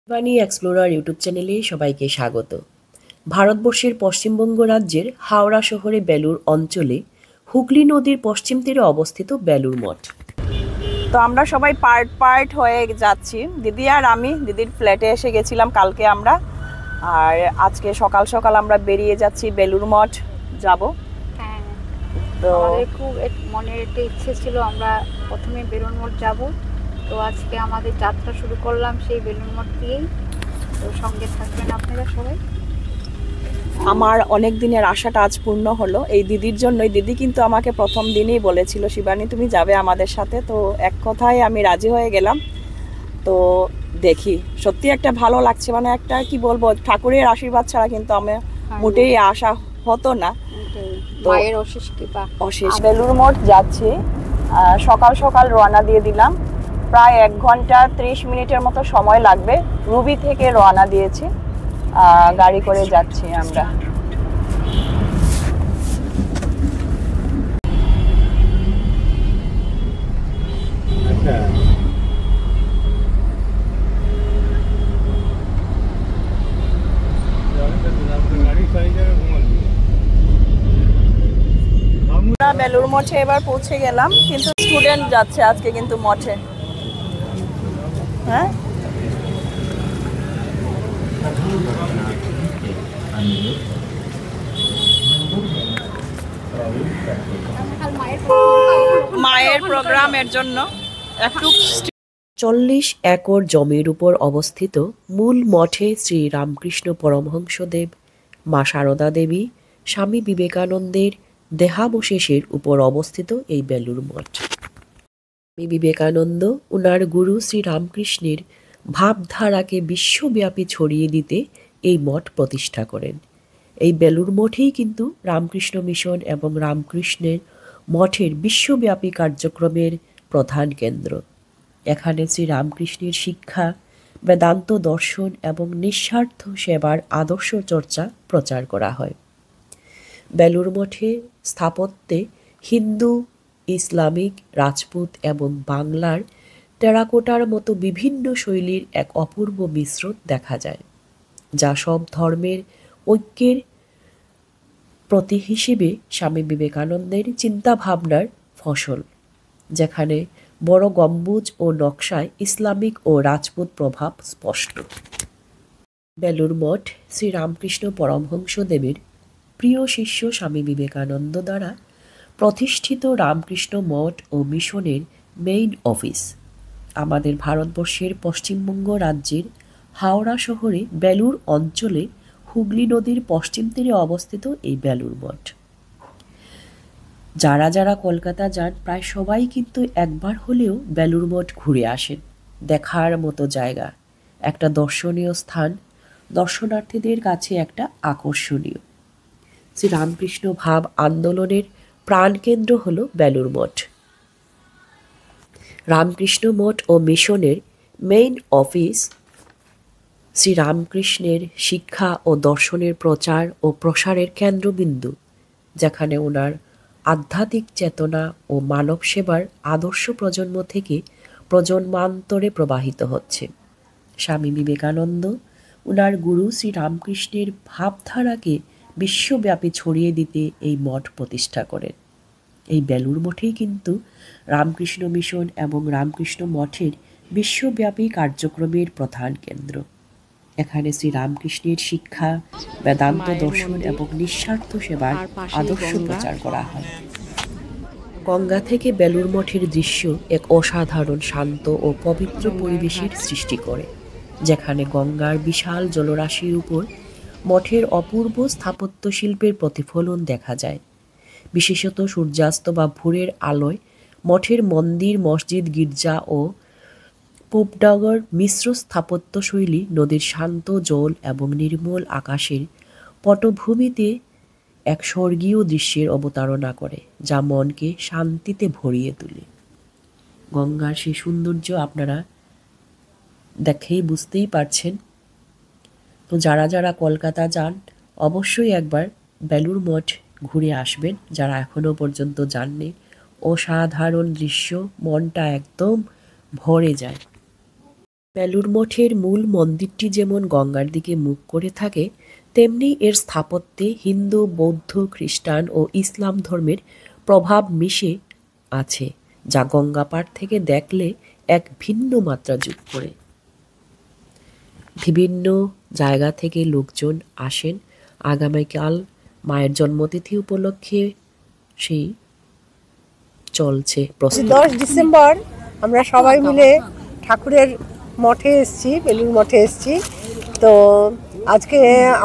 বাণী explorer YouTube চ্যানেলে সবাইকে স্বাগত। ভারতবর্ষের পশ্চিমবঙ্গ রাজ্যের হাওড়া শহরে বেলুর অঞ্চলে হুগলি নদীর পশ্চিম তীরে অবস্থিত বেলুর মঠ। তো আমরা সবাই পার্ট হয়ে যাচ্ছি। দিদি আর আমি দিদির ফ্ল্যাটে এসে গেছিলাম কালকে আমরা, আর আজকে সকাল সকাল আমরা বেরিয়ে যাচ্ছি বেলুর মঠ যাব। হ্যাঁ, তো আমাদের খুব মনের একটা ইচ্ছে ছিল আমরা প্রথমে বেলুড় মঠ যাব। তো আজকে আমাদের যাত্রা শুরু করলাম সেই বেলুড় মঠ দিয়েই। তো সঙ্গে থাকবেন আপনারা সবাই। আমার অনেক দিনের আশাটা আজ পূর্ণ হলো এই দিদির জন্যই। দিদি কিন্তু আমাকে প্রথম দিনই বলেছিল, শিবানী তুমি যাবে আমাদের সাথে। তো এক কথায় আমি রাজি হয়ে গেলাম। তো দেখি, সত্যি একটা ভালো লাগছে, মানে একটা কি বলবো, ঠাকুরের আশীর্বাদ ছাড়া কিন্তু আমি মোটেই আশা হতো না। মায়ের অশেষ কৃপা। অশেষ। বেলুড় মঠ যাচ্ছি, সকাল সকাল রওনা দিয়ে দিলাম। প্রায় 1 ঘন্টা 30 মিনিটের মতো সময় লাগবে। রুবি থেকে রওনা দিয়েছি, গাড়ি করে যাচ্ছি আমরা। আমরা বেলুড় মঠে এবার পৌঁছে গেলাম, কিন্তু স্টুডেন্ট যাচ্ছে আজকে কিন্তু মঠে। হ্যাঁ, মায়ের প্রোগ্রামের জন্য একটু 40 একর জমির উপর অবস্থিত মূল মঠে শ্রী রামকৃষ্ণ পরমহংসদেব, মা সারদা দেবী, স্বামী বিবেকানন্দের দেহাবশেষের উপর অবস্থিত এই বেলুড় মঠ। স্বামী বিবেকানন্দ ওনার গুরু শ্রী রামকৃষ্ণের ভাবধারাকে বিশ্বব্যাপী ছড়িয়ে দিতে এই মঠ প্রতিষ্ঠা করেন। এই বেলুড় মঠেই কিন্তু রামকৃষ্ণ মিশন এবং রামকৃষ্ণের মঠের বিশ্বব্যাপী কার্যক্রমের প্রধান কেন্দ্র। এখানে শ্রী রামকৃষ্ণের শিক্ষা, বেদান্ত দর্শন এবং নিঃস্বার্থ সেবার আদর্শ চর্চা প্রচার করা হয়। বেলুড় মঠে স্থাপত্যে হিন্দু, ইসলামিক, রাজপুত এবং বাংলার টেরাকোটার মতো বিভিন্ন শৈলীর এক অপূর্ব মিশ্রণ দেখা যায়, যা সব ধর্মের ঐক্যের প্রতীক হিসেবে স্বামী বিবেকানন্দের চিন্তাভাবনার ফসল, যেখানে বড় গম্বুজ ও নকশায় ইসলামিক ও রাজপুত প্রভাব স্পষ্ট। বেলুড় মঠ শ্রী রামকৃষ্ণ পরমহংসদেবের প্রিয় শিষ্য স্বামী বিবেকানন্দ দ্বারা প্রতিষ্ঠিত রামকৃষ্ণ মঠ ও মিশনের মেইন অফিস। আমাদের ভারতবর্ষের পশ্চিমবঙ্গ রাজ্যের হাওড়া শহরে বেলুড় অঞ্চলে হুগলি নদীর পশ্চিম তীরে অবস্থিত এই বেলুড় মঠ। যারা যারা কলকাতা যান প্রায় সবাই কিন্তু একবার হলেও বেলুড় মঠ ঘুরে আসেন। দেখার মতো জায়গা, একটা দর্শনীয় স্থান, দর্শনার্থীদের কাছে একটা আকর্ষণীয়। শ্রী রামকৃষ্ণ ভাব আন্দোলনের প্রাণকেন্দ্র হল বেলুড় মঠ। রামকৃষ্ণ মঠ ও মিশনের মেইন অফিস শ্রী রামকৃষ্ণের শিক্ষা ও দর্শনের প্রচার ও প্রসারের কেন্দ্রবিন্দু, যেখানে ওনার আধ্যাত্মিক চেতনা ও মানব সেবার আদর্শ প্রজন্ম থেকে প্রজন্মান্তরে প্রবাহিত হচ্ছে। স্বামী বিবেকানন্দ ওনার গুরু শ্রী রামকৃষ্ণের ভাবধারাকে বিশ্বব্যাপী ছড়িয়ে দিতে এই মঠ প্রতিষ্ঠা করেন। এই বেলুড় মঠেই কিন্তু রামকৃষ্ণ মিশন এবং রামকৃষ্ণ মঠের বিশ্বব্যাপী কার্যক্রমের প্রধান কেন্দ্র। এখানে শ্রী রামকৃষ্ণের শিক্ষা, বেদান্ত দর্শন এবং নিঃস্বার্থ সেবার আদর্শ প্রচার করা হয়। গঙ্গা থেকে বেলুড় মঠের দৃশ্য এক অসাধারণ শান্ত ও পবিত্র পরিবেশের সৃষ্টি করে, যেখানে গঙ্গার বিশাল জলরাশির উপর মঠের অপূর্ব স্থাপত্য শিল্পের প্রতিফলন দেখা যায়। বিশেষত সূর্যাস্ত বা ভোরের আলোয় মঠের মন্দির, মসজিদ, গির্জা ও পোপডাগর মিশ্র স্থাপত্য শৈলী নদীর শান্ত জল এবং নির্মল আকাশের পটভূমিতে এক স্বর্গীয় দৃশ্যের অবতারণা করে, যা মনকে শান্তিতে ভরিয়ে তোলে। গঙ্গার সেই সৌন্দর্য আপনারা দেখেই বুঝতেই পারছেন। তো যারা যারা কলকাতা যান অবশ্যই একবার বেলুড় মঠ ঘুরে আসবেন, যারা এখনো পর্যন্ত যাননি। অসাধারণ দৃশ্য, মনটা একদম ভরে যায়। বেলুড় মঠের মূল মন্দিরটি যেমন গঙ্গার দিকে মুখ করে থাকে, তেমনি এর স্থাপত্যে হিন্দু, বৌদ্ধ, খ্রিস্টান ও ইসলাম ধর্মের প্রভাব মিশে আছে, যা গঙ্গা পাড় থেকে দেখলে এক ভিন্ন মাত্রা যোগ করে। বিভিন্ন জায়গা থেকে লোকজন আসেন। আগামীকাল মায়ের জন্মতিথি উপলক্ষে সেই চলছে প্রস্তুতি। 10 ডিসেম্বর আমরা সবাই মিলে ঠাকুরের মঠে এসেছি, বেলুড় মঠে এসেছি। তো আজকে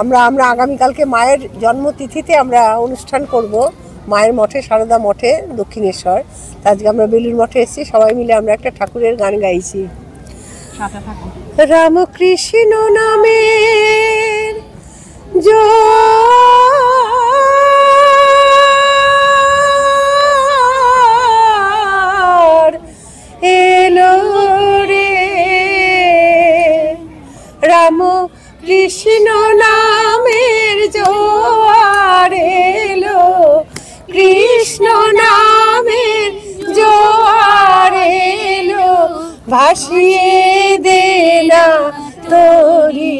আমরা আগামীকালকে মায়ের জন্মতিথিতে আমরা অনুষ্ঠান করব মায়ের মঠে, সারদা মঠে, দক্ষিণেশ্বর। আজকে আমরা বেলুড় মঠে এসেছি, সবাই মিলে আমরা একটা ঠাকুরের গান গাইছি। রামকৃষ্ণ নামের জোয়ার এলো রে, রাম কৃষ্ণ নামের জোয়ার এলো, কৃষ্ণ নামের জোয়ার এলো, ভাসিয়ে দে না তোরি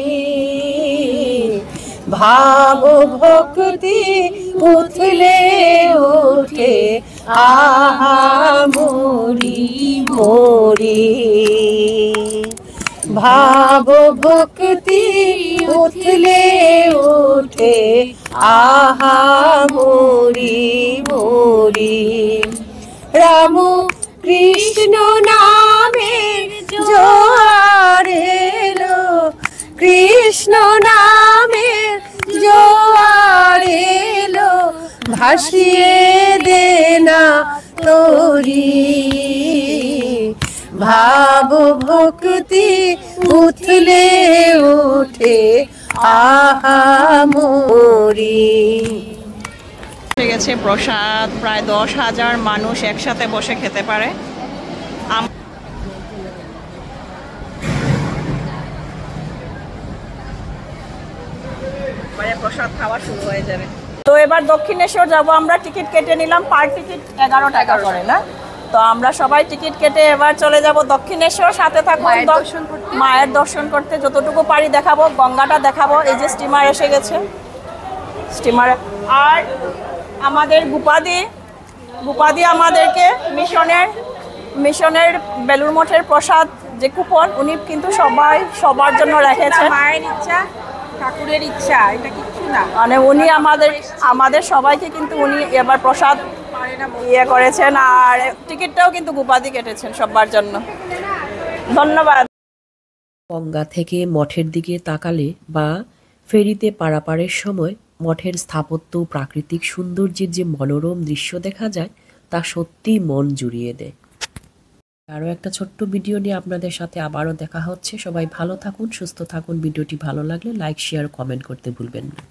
ভাব ভক্তি উথলে ওঠে, আহা মরি মরি ভাব ভক্তি উথলে ওঠে, আহা মরি মরি। রাম কৃষ্ণ নামের জোয়ার এলো, কৃষ্ণ নামের জোয়ার এলো, ভাসিয়ে দে না তোরি ভাব ভক্তি উথলে ওঠে, আহা মরি। গেছে প্রসাদ, প্রায় 10,000 মানুষ একসাথে বসে খেতে পারে। প্রসাদ খাওয়া শুরু হয়ে যাবে। তো এবার দক্ষিণেশ্বর যাব আমরা। টিকিট কেটে নিলাম, পার টিকিট 11 টাকা করে না? তো আমরা সবাই টিকিট কেটে এবার চলে যাব দক্ষিণেশ্বর। সাথে থাকুন, মায়ের দর্শন করতে যতটুকু পারি দেখাবো, গঙ্গাটা দেখাবো। এই যে স্টিমার এসে গেছে, স্টিমারে। আর আমাদের গুপাদি আমাদেরকে মিশনের বেলুড় মঠের প্রসাদ যে কুপন, উনি কিন্তু সবার জন্য রেখেছেন। মায়ের ইচ্ছা, ঠাকুরের ইচ্ছা, এটা কিচ্ছু না। মানে উনি আমাদের সবাইকে কিন্তু উনি এবার প্রসাদ করেছেন। আর টিকিটটাও কিন্তু গুপাদি কেটেছেন সবার জন্য। ধন্যবাদ। গঙ্গা থেকে মঠের দিকে তাকালে বা ফেরিতে পারাপারের সময় মঠের স্থাপত্য ও প্রাকৃতিক সৌন্দর্যের যে মনোরম দৃশ্য দেখা যায়, তা সত্যিই মন জুড়িয়ে দেয়। আরও একটা ছোট্ট ভিডিও নিয়ে আপনাদের সাথে আবারও দেখা হচ্ছে। সবাই ভালো থাকুন, সুস্থ থাকুন। ভিডিওটি ভালো লাগলে লাইক, শেয়ার, কমেন্ট করতে ভুলবেন না।